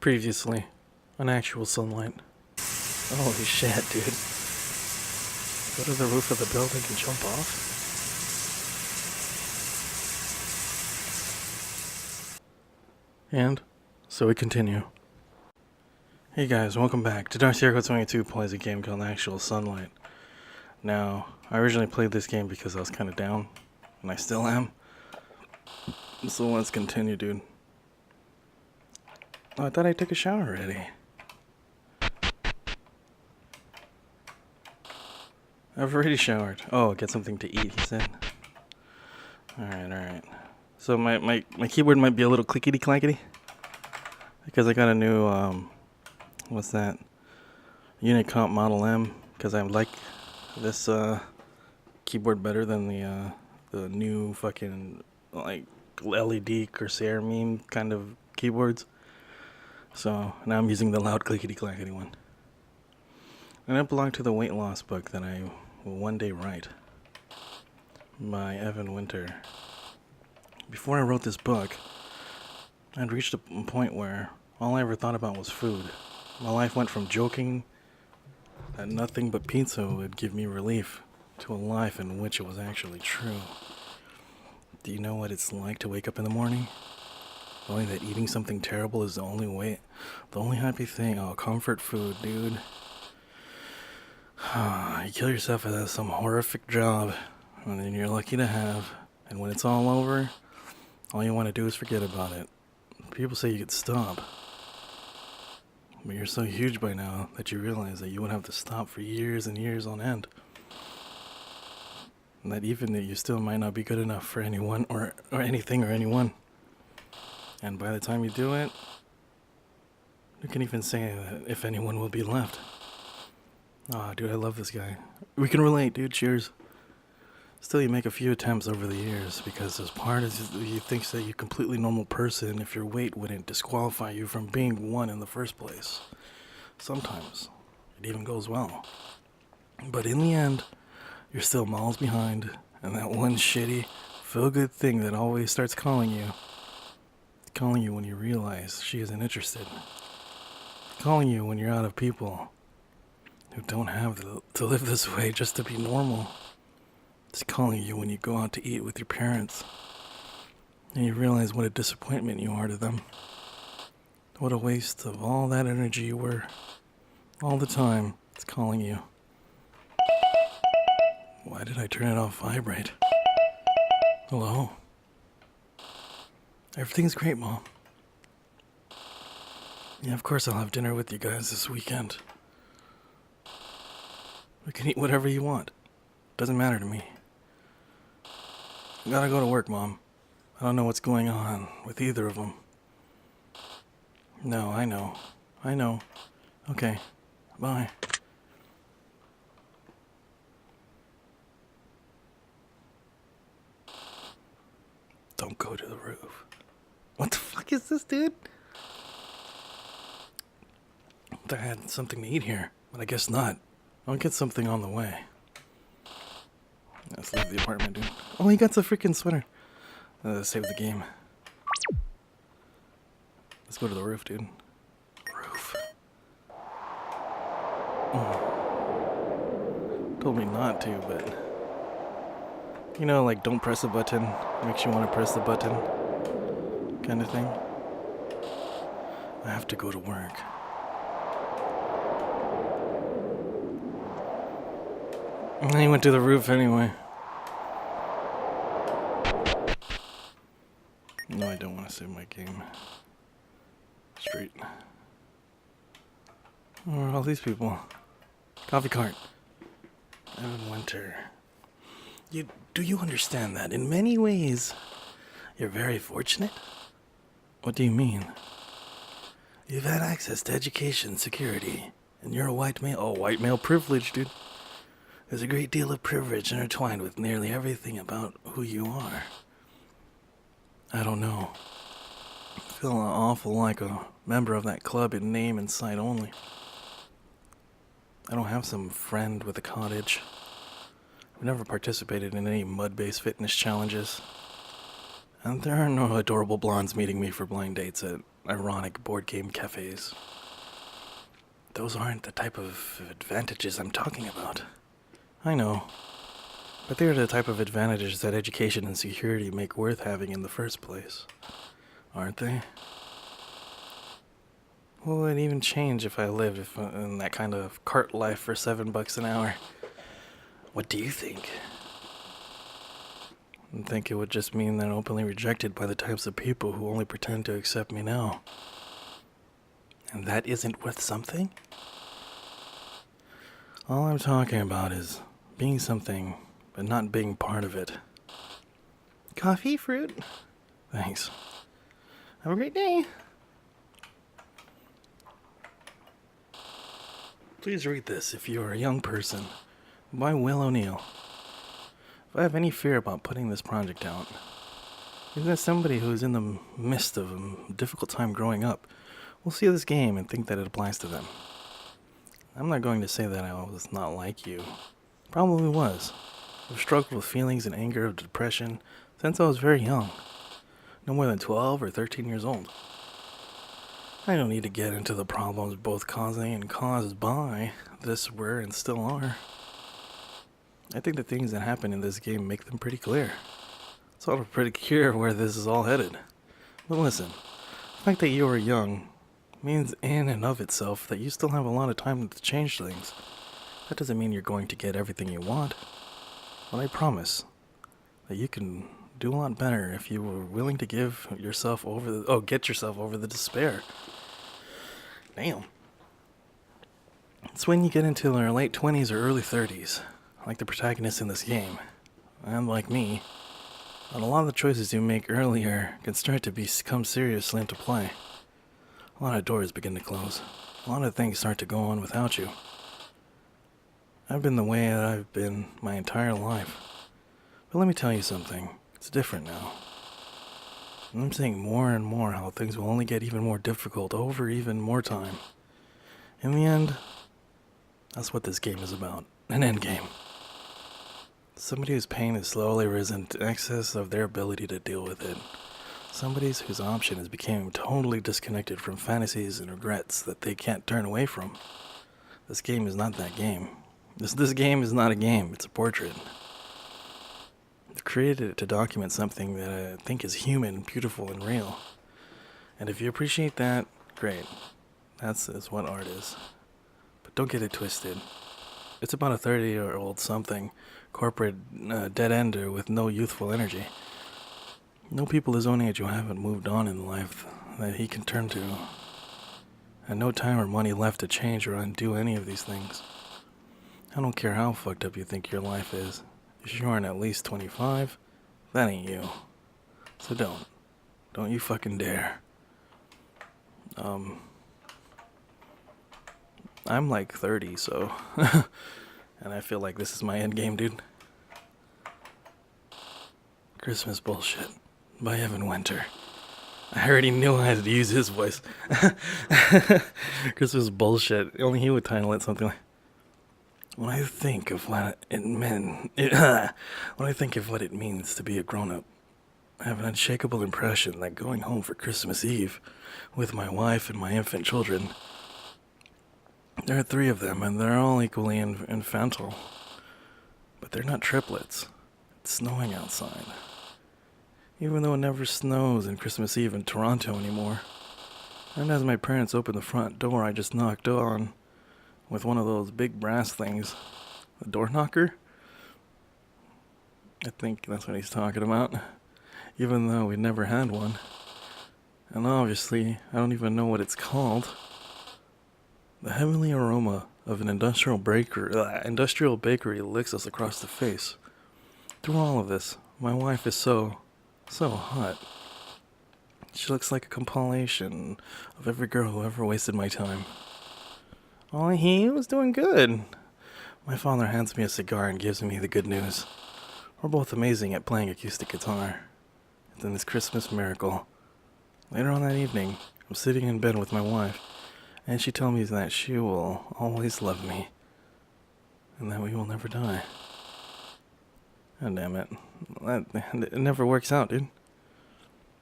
Previously, on actual sunlight. Holy shit, dude. Go to the roof of the building and jump off? And so we continue. Hey guys, welcome back. Today Circle 22 plays a game called Actual Sunlight. Now, I originally played this game because I was kind of down, and I still am. So let's continue, dude. Oh, I thought I took a shower already. I've already showered. Oh, get something to eat, he said. Alright. So my keyboard might be a little clickety-clackety. Because I got a new, what's that? Unicomp Model M. Because I like this keyboard better than the new fucking, like, LED Corsair meme kind of keyboards. So now I'm using the loud clickety-clackety one. And it belonged to the weight loss book that I will one day write by Evan Winter. Before I wrote this book, I'd reached a point where all I ever thought about was food. My life went from joking that nothing but pizza would give me relief to a life in which it was actually true. Do you know what it's like to wake up in the morning knowing that eating something terrible is the only happy thing? Oh, comfort food, dude. You kill yourself with some horrific job, and then you're lucky to have, and when it's all over, all you want to do is forget about it. People say you could stop, but you're so huge by now that you realize that you would have to stop for years and years on end. And that even that you still might not be good enough for anyone or anything or anyone. And by the time you do it, you can even say that if anyone will be left. Aw, dude, I love this guy. We can relate, dude, cheers. Still, you make a few attempts over the years because as part of you thinks that you're a completely normal person if your weight wouldn't disqualify you from being one in the first place. Sometimes it even goes well. But in the end, you're still miles behind, and that one shitty, feel-good thing that always starts calling you. It's calling you when you realize she isn't interested. It's calling you when you're out of people who don't have to live this way just to be normal. It's calling you when you go out to eat with your parents and you realize what a disappointment you are to them. What a waste of all that energy you were. All the time, it's calling you. Why did I turn it off vibrate? Hello? Everything's great, Mom. Yeah, of course I'll have dinner with you guys this weekend. We can eat whatever you want. Doesn't matter to me. I gotta go to work, Mom. I don't know what's going on with either of them. No, I know. Okay, bye. Don't go to the roof. What the fuck is this, dude? I thought I had something to eat here, but I guess not. I'll get something on the way. Let's leave the apartment, dude. Oh, he got a freaking sweater. Save the game. Let's go to the roof, dude. Roof. Oh. Told me not to, but... You know, like, don't press a button. Makes you want to press the button. Kind of thing. I have to go to work. He went to the roof anyway. No, I don't want to save my game straight. Where are all these people? Coffee cart. Evan Winter. Do you understand that in many ways you're very fortunate? What do you mean? You've had access to education, security, and you're a white male. Oh, white male privilege, dude. There's a great deal of privilege intertwined with nearly everything about who you are. I don't know. I feel awful like a member of that club in name and sight only. I don't have some friend with a cottage. I've never participated in any mud-based fitness challenges. And there are no adorable blondes meeting me for blind dates at ironic board game cafes. Those aren't the type of advantages I'm talking about. I know, but they're the type of advantages that education and security make worth having in the first place, aren't they? What would it even change if I lived in that kind of cart life for $7 an hour? What do you think? I think it would just mean that I'm openly rejected by the types of people who only pretend to accept me now. And that isn't worth something? All I'm talking about is being something, but not being part of it. Coffee, fruit? Thanks. Have a great day. Please read this if you are a young person. By Will O'Neill. If I have any fear about putting this project out, it's that somebody who is in the midst of a difficult time growing up will see this game and think that it applies to them. I'm not going to say that I was not like you. Probably was. I've struggled with feelings and anger of depression since I was very young. No more than 12 or 13 years old. I don't need to get into the problems both causing and caused by this were and still are. I think the things that happen in this game make them pretty clear. It's all pretty clear where this is all headed. But listen, the fact that you are young means in and of itself that you still have a lot of time to change things. That doesn't mean you're going to get everything you want. But I promise that you can do a lot better if you were willing to get yourself over the despair. Damn. It's when you get into your late 20s or early 30s, like the protagonist in this game, and like me, and a lot of the choices you make earlier can start to become seriously into play. A lot of doors begin to close. A lot of things start to go on without you. I've been the way that I've been my entire life. But let me tell you something. It's different now. And I'm seeing more and more how things will only get even more difficult over even more time. In the end, that's what this game is about. An end game. Somebody whose pain has slowly risen to excess of their ability to deal with it. Somebody whose option is becoming totally disconnected from fantasies and regrets that they can't turn away from. This game is not that game. This game is not a game, it's a portrait. I've created it to document something that I think is human, beautiful, and real. And if you appreciate that, great. That's what art is. But don't get it twisted. It's about a 30-year-old something, corporate dead-ender with no youthful energy. No people his own age who haven't moved on in life that he can turn to. And no time or money left to change or undo any of these things. I don't care how fucked up you think your life is. If you aren't at least 25, that ain't you. So don't you fucking dare. I'm like 30, so, and I feel like this is my end game, dude. Christmas Bullshit by Evan Winter. I already knew I had to use his voice. Christmas Bullshit. Only he would title it something like, when I think of what it means to be a grown-up, I have an unshakable impression that going home for Christmas Eve with my wife and my infant children, there are 3 of them, and they're all equally infantile. But they're not triplets. It's snowing outside. Even though it never snows on Christmas Eve in Toronto anymore. And as my parents opened the front door, I just knocked on with one of those big brass things. A door knocker? I think that's what he's talking about. Even though we never had one. And obviously, I don't even know what it's called. The heavenly aroma of an industrial bakery licks us across the face. Through all of this, my wife is so hot. She looks like a compilation of every girl who ever wasted my time. Oh, he was doing good. My father hands me a cigar and gives me the good news. We're both amazing at playing acoustic guitar. And then this Christmas miracle. Later on that evening, I'm sitting in bed with my wife, and she tells me that she will always love me, and that we will never die. God damn it. It never works out, dude.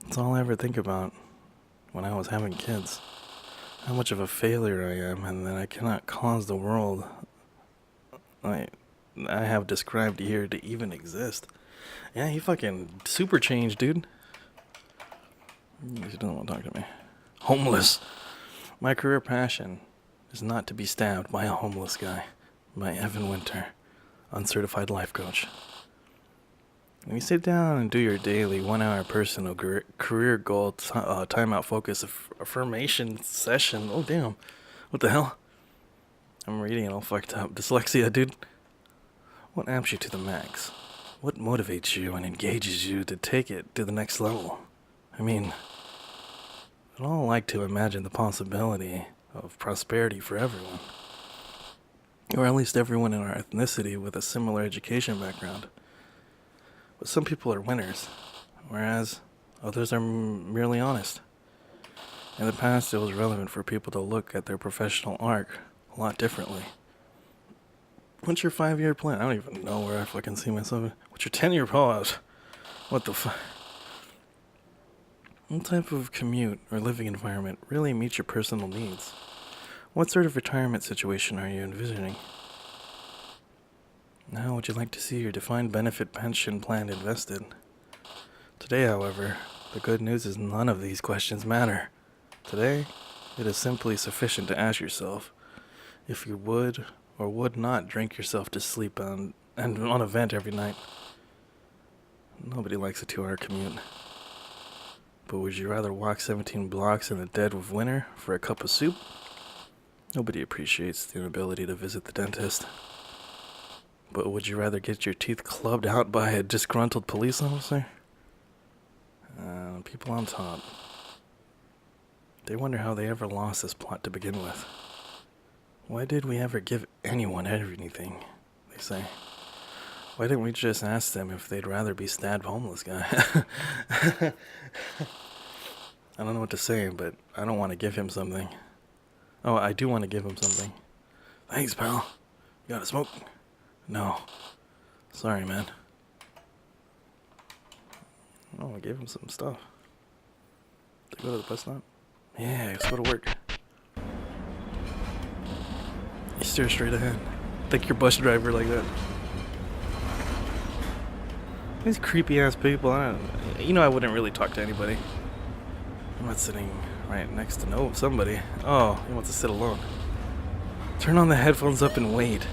That's all I ever think about. when I was having kids. How much of a failure I am, and that I cannot cause the world I have described here to even exist. Yeah, he fucking super changed, dude. He doesn't want to talk to me. Homeless. My career passion is not to be stabbed by a homeless guy. By Evan Winter, uncertified life coach. When you sit down and do your daily 1 hour personal career goal timeout focus affirmation session, oh damn, what the hell? I'm reading it all fucked up. Dyslexia, dude. What amps you to the max? What motivates you and engages you to take it to the next level? I mean, I'd all like to imagine the possibility of prosperity for everyone. Or at least everyone in our ethnicity with a similar education background. But some people are winners, whereas others are merely honest. In the past, it was relevant for people to look at their professional arc a lot differently. What's your 5-year plan? I don't even know where I fucking see myself. What's your 10-year pause? What the fuck? What type of commute or living environment really meets your personal needs? What sort of retirement situation are you envisioning? How would you like to see your defined benefit pension plan invested? Today, however, the good news is none of these questions matter. Today, it is simply sufficient to ask yourself if you would or would not drink yourself to sleep on a vent every night. Nobody likes a 2-hour commute. But would you rather walk 17 blocks in the dead of winter for a cup of soup? Nobody appreciates the inability to visit the dentist. But would you rather get your teeth clubbed out by a disgruntled police officer? People on top. They wonder how they ever lost this plot to begin with. Why did we ever give anyone anything, they say. Why didn't we just ask them if they'd rather be stabbed homeless guy? I don't know what to say, but I don't want to give him something. Oh, I do want to give him something. Thanks, pal. You got a smoke? No. Sorry, man. Oh, I gave him some stuff. Did I go to the bus stop? Yeah, let's go to work. You steer straight ahead. Think your bus driver like that. These creepy ass people, I wouldn't really talk to anybody. I'm not sitting right next to somebody. Oh, he wants to sit alone. Turn on the headphones up and wait.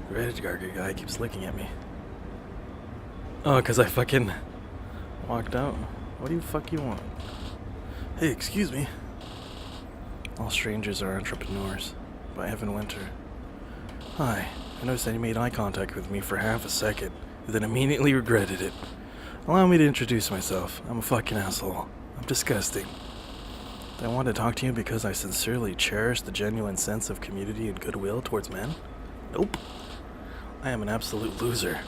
The Reddit guy keeps looking at me. Oh, 'cause I fucking walked out. What do you want? Hey, excuse me. All Strangers Are Entrepreneurs by Evan Winter. Hi, I noticed that you made eye contact with me for half a second, and then immediately regretted it. Allow me to introduce myself. I'm a fucking asshole. I'm disgusting. I want to talk to you because I sincerely cherish the genuine sense of community and goodwill towards men? Nope. I am an absolute loser,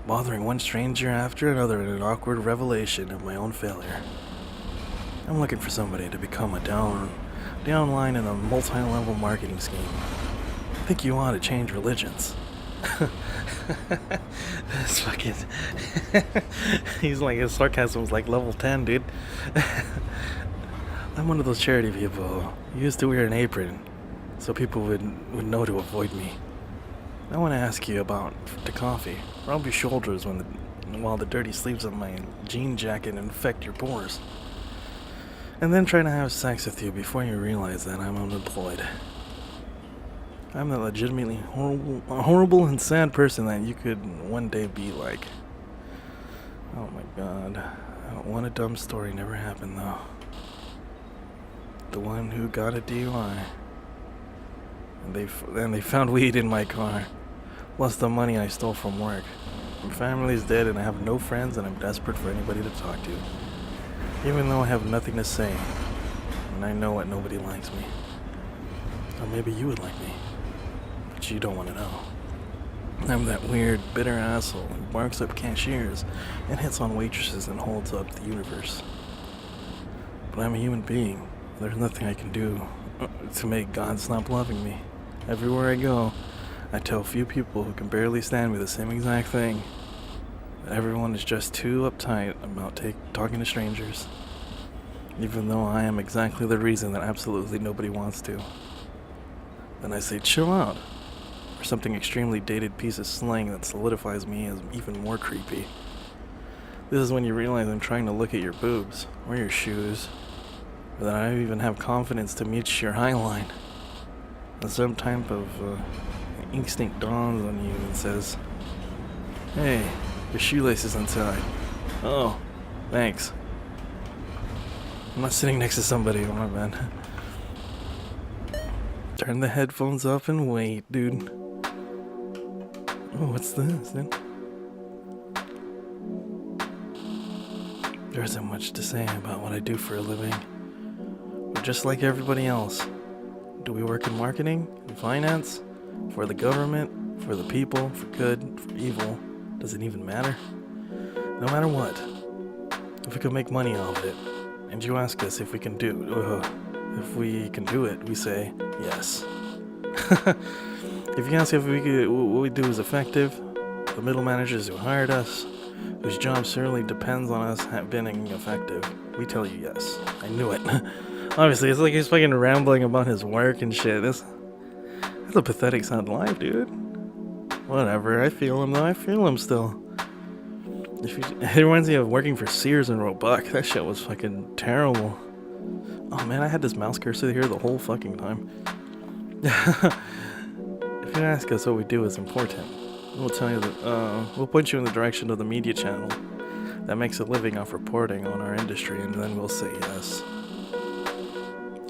bothering one stranger after another in an awkward revelation of my own failure. I'm looking for somebody to become a downline in a multi-level marketing scheme. I think you ought to change religions. That's fucking... He's like, his sarcasm's like level 10, dude. I'm one of those charity people who used to wear an apron so people would know to avoid me. I want to ask you about the coffee. Rub your shoulders while the dirty sleeves of my jean jacket infect your pores. And then try to have sex with you before you realize that I'm unemployed. I'm the legitimately horrible and sad person that you could one day be like. Oh my god. What a dumb story never happened though. The one who got a DUI. And they found weed in my car. Plus the money I stole from work. My family's dead and I have no friends and I'm desperate for anybody to talk to. Even though I have nothing to say. And I know what nobody likes me. Or maybe you would like me. But you don't want to know. I'm that weird, bitter asshole who barks up cashiers and hits on waitresses and holds up the universe. But I'm a human being. There's nothing I can do to make God stop loving me. Everywhere I go, I tell few people who can barely stand me the same exact thing. That everyone is just too uptight about talking to strangers. even though I am exactly the reason that absolutely nobody wants to. Then I say, chill out, or something extremely dated piece of slang that solidifies me as even more creepy. This is when you realize I'm trying to look at your boobs, or your shoes, or that I even have confidence to meet your highline. And some type of instinct dawns on you and says, hey, your shoelace is untied. Oh, thanks. I'm not sitting next to somebody, oh my bad. Turn the headphones up and wait, dude. Oh, what's this, dude? There isn't much to say about what I do for a living. But just like everybody else, do we work in marketing, in finance, for the government, for the people, for good, for evil? Does it even matter? No matter what, if we can make money off it, and you ask us if we can do it, we say yes. If you ask if what we do is effective, the middle managers who hired us, whose job certainly depends on us being effective, we tell you yes. I knew it. Obviously, it's like he's fucking rambling about his work and shit. That's a pathetic sad life, dude. Whatever, I feel him though. I feel him still. It reminds me of working for Sears and Roebuck. That shit was fucking terrible. Oh man, I had this mouse cursor here the whole fucking time. If you ask us what we do is important, we'll tell you that we'll point you in the direction of the media channel that makes a living off reporting on our industry, and then we'll say yes.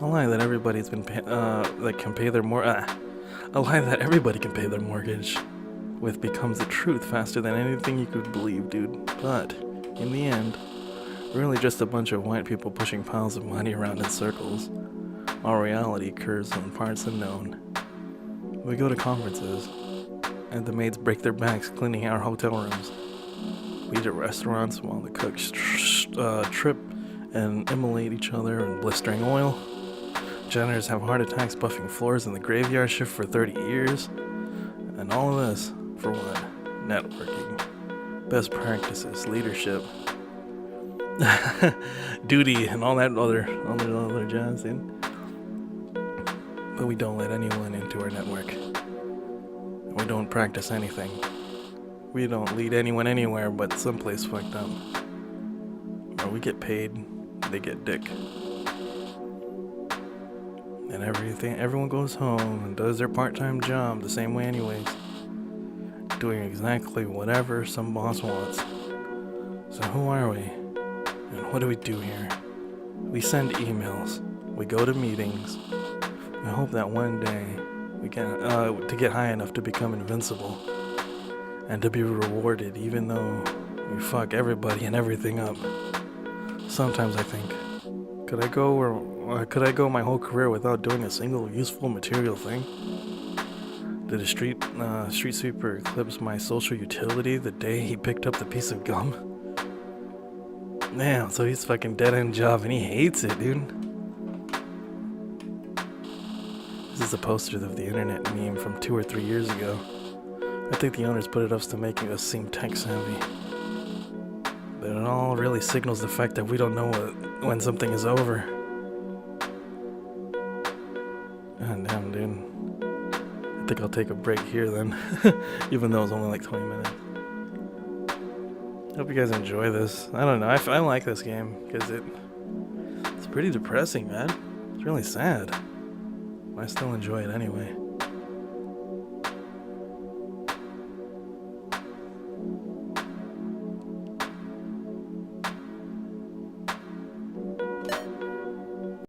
A lie that everybody's been can pay their a lie that everybody can pay their mortgage with becomes the truth faster than anything you could believe, dude. But in the end, we're really just a bunch of white people pushing piles of money around in circles. Our reality occurs in parts unknown. We go to conferences, and the maids break their backs cleaning our hotel rooms. We eat at restaurants while the cooks trip and immolate each other in blistering oil. Janitors have heart attacks buffing floors in the graveyard shift for 30 years. And all of this, for what? Networking, best practices, leadership, duty, and all that other jazz, dude. But we don't let anyone into our network. We don't practice anything. We don't lead anyone anywhere but someplace fucked up. Where we get paid, they get dick. And everyone goes home and does their part-time job the same way anyways. Doing exactly whatever some boss wants. So who are we? And what do we do here? We send emails. We go to meetings. We hope that one day we can to get high enough to become invincible. And to be rewarded even though we fuck everybody and everything up. Sometimes I think, could I go my whole career without doing a single useful material thing? Did a street sweeper eclipse my social utility the day he picked up the piece of gum? Damn, so he's fucking dead-end job and he hates it, dude. This is a poster of the internet meme from 2 or 3 years ago. I think the owners put it up to making us seem tech-savvy. But it all really signals the fact that we don't know when something is over. God damn, dude. I think I'll take a break here then, even though it's only like 20 minutes. Hope you guys enjoy this. I don't know, I like this game, because it's pretty depressing, man. It's really sad. I still enjoy it anyway.